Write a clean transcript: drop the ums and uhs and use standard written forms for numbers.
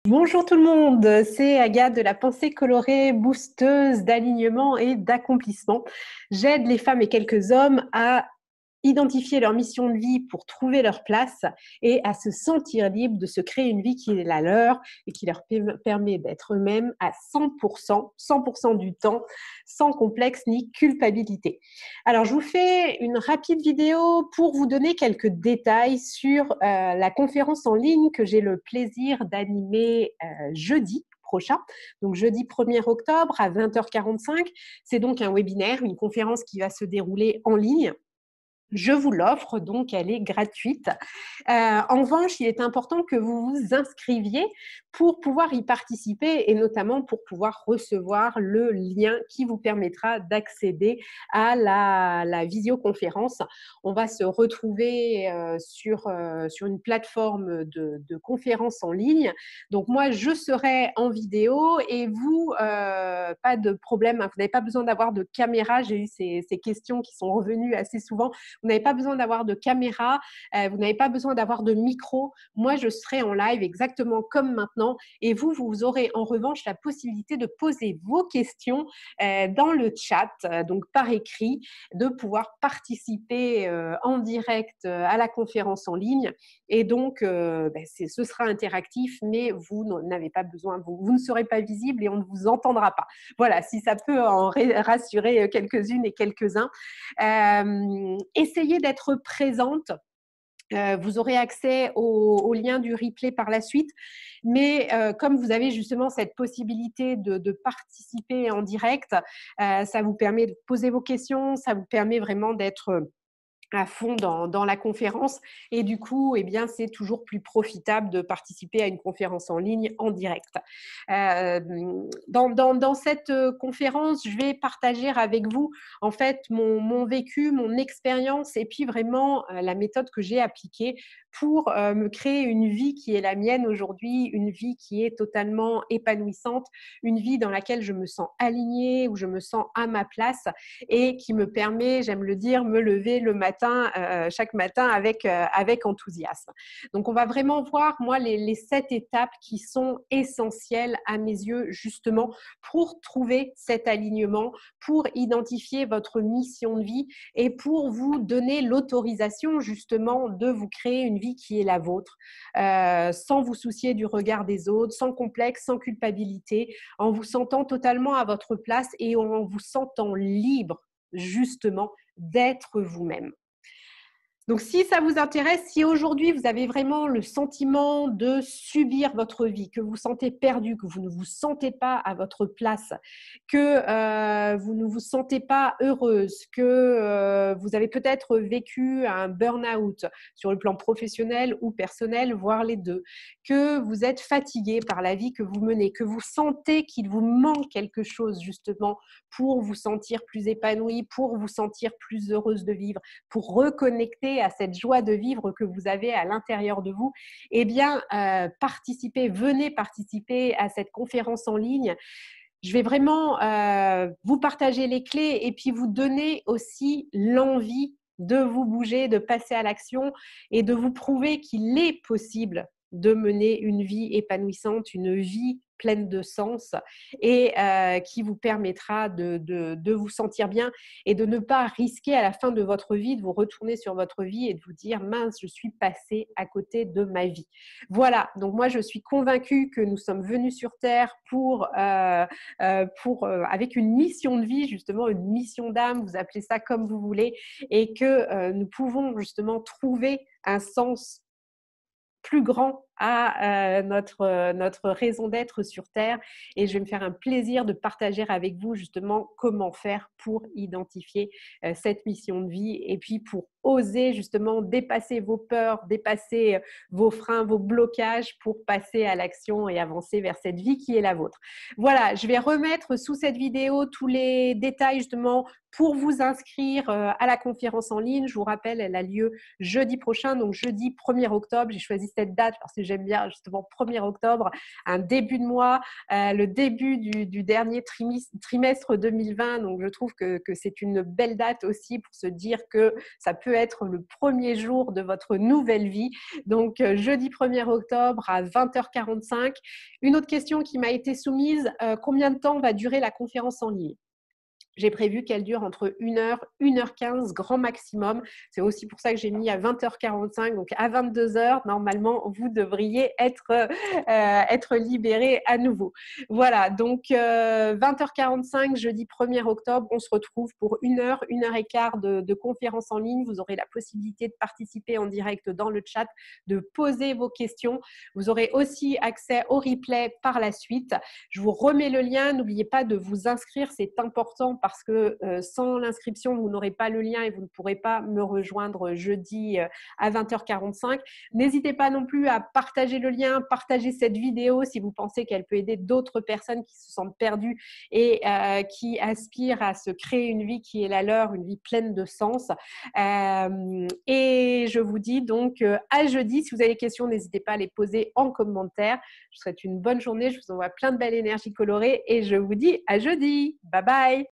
Bonjour tout le monde, c'est Agathe de la pensée colorée, boosteuse d'alignement et d'accomplissement. J'aide les femmes et quelques hommes à identifier leur mission de vie pour trouver leur place et à se sentir libres de se créer une vie qui est la leur et qui leur permet d'être eux-mêmes à 100%, 100% du temps, sans complexe ni culpabilité. Alors, je vous fais une rapide vidéo pour vous donner quelques détails sur la conférence en ligne que j'ai le plaisir d'animer jeudi prochain, donc jeudi 1er octobre à 20h45. C'est donc un webinaire, une conférence qui va se dérouler en ligne. Je vous l'offre, donc elle est gratuite. En revanche, il est important que vous vous inscriviez pour pouvoir y participer et notamment pour pouvoir recevoir le lien qui vous permettra d'accéder à la visioconférence. On va se retrouver sur une plateforme de conférence en ligne. Donc moi, je serai en vidéo et vous, pas de problème, hein, vous n'avez pas besoin d'avoir de caméra. J'ai eu ces questions qui sont revenues assez souvent. Vous n'avez pas besoin d'avoir de caméra, vous n'avez pas besoin d'avoir de micro. Moi, je serai en live exactement comme maintenant et vous aurez en revanche la possibilité de poser vos questions dans le chat, donc par écrit, de pouvoir participer en direct à la conférence en ligne. Et donc, ce sera interactif, mais vous n'avez pas besoin, vous ne serez pas visible et on ne vous entendra pas. Voilà, si ça peut en rassurer quelques-unes et quelques-uns. Essayez d'être présente. Vous aurez accès au lien du replay par la suite, mais comme vous avez justement cette possibilité de participer en direct, ça vous permet de poser vos questions, ça vous permet vraiment d'être à fond dans la conférence et du coup, eh bien, c'est toujours plus profitable de participer à une conférence en ligne en direct. Dans cette conférence, je vais partager avec vous en fait mon vécu, mon expérience et puis vraiment la méthode que j'ai appliquée pour me créer une vie qui est la mienne aujourd'hui, une vie qui est totalement épanouissante, une vie dans laquelle je me sens alignée, où je me sens à ma place et qui me permet, j'aime le dire, me lever le matin, chaque matin avec enthousiasme. Donc, on va vraiment voir, moi, les 7 étapes qui sont essentielles à mes yeux, justement, pour trouver cet alignement, pour identifier votre mission de vie et pour vous donner l'autorisation, justement, de vous créer une vie qui est la vôtre, sans vous soucier du regard des autres, sans complexe, sans culpabilité, en vous sentant totalement à votre place et en vous sentant libre, justement, d'être vous-même. Donc, si ça vous intéresse, si aujourd'hui vous avez vraiment le sentiment de subir votre vie, que vous vous sentez perdu, que vous ne vous sentez pas à votre place, que vous ne vous sentez pas heureuse, que vous avez peut-être vécu un burn-out sur le plan professionnel ou personnel, voire les deux, que vous êtes fatigué par la vie que vous menez, que vous sentez qu'il vous manque quelque chose justement pour vous sentir plus épanoui, pour vous sentir plus heureuse de vivre, pour reconnecter à cette joie de vivre que vous avez à l'intérieur de vous, eh bien, venez participer à cette conférence en ligne. Je vais vraiment vous partager les clés et puis vous donner aussi l'envie de vous bouger, de passer à l'action et de vous prouver qu'il est possible de mener une vie épanouissante, une vie pleine de sens et qui vous permettra de vous sentir bien et de ne pas risquer à la fin de votre vie de vous retourner sur votre vie et de vous dire mince, je suis passée à côté de ma vie. Voilà, donc moi je suis convaincue que nous sommes venus sur Terre avec une mission de vie, justement une mission d'âme, vous appelez ça comme vous voulez, et que nous pouvons justement trouver un sens plus grand à notre raison d'être sur Terre. Et je vais me faire un plaisir de partager avec vous justement comment faire pour identifier cette mission de vie et puis pour oser justement dépasser vos peurs, dépasser vos freins, vos blocages pour passer à l'action et avancer vers cette vie qui est la vôtre. Voilà, je vais remettre sous cette vidéo tous les détails justement pour vous inscrire à la conférence en ligne. Je vous rappelle, elle a lieu jeudi prochain, donc jeudi 1er octobre. J'ai choisi cette date parce que j'aime bien justement 1er octobre, un début de mois, le début du dernier trimestre 2020. Donc, je trouve que c'est une belle date aussi pour se dire que ça peut être le premier jour de votre nouvelle vie. Donc, jeudi 1er octobre à 20h45. Une autre question qui m'a été soumise, combien de temps va durer la conférence en ligne? J'ai prévu qu'elle dure entre 1h, 1h15 grand maximum. C'est aussi pour ça que j'ai mis à 20h45. Donc, à 22h, normalement, vous devriez être libéré à nouveau. Voilà, donc 20h45, jeudi 1er octobre, on se retrouve pour 1h, 1h15 de conférence en ligne. Vous aurez la possibilité de participer en direct dans le chat, de poser vos questions. Vous aurez aussi accès au replay par la suite. Je vous remets le lien. N'oubliez pas de vous inscrire, c'est important parce que sans l'inscription, vous n'aurez pas le lien et vous ne pourrez pas me rejoindre jeudi à 20h45. N'hésitez pas non plus à partager le lien, partager cette vidéo si vous pensez qu'elle peut aider d'autres personnes qui se sentent perdues et qui aspirent à se créer une vie qui est la leur, une vie pleine de sens. Et je vous dis donc à jeudi. Si vous avez des questions, n'hésitez pas à les poser en commentaire. Je vous souhaite une bonne journée. Je vous envoie plein de belles énergies colorées et je vous dis à jeudi. Bye bye.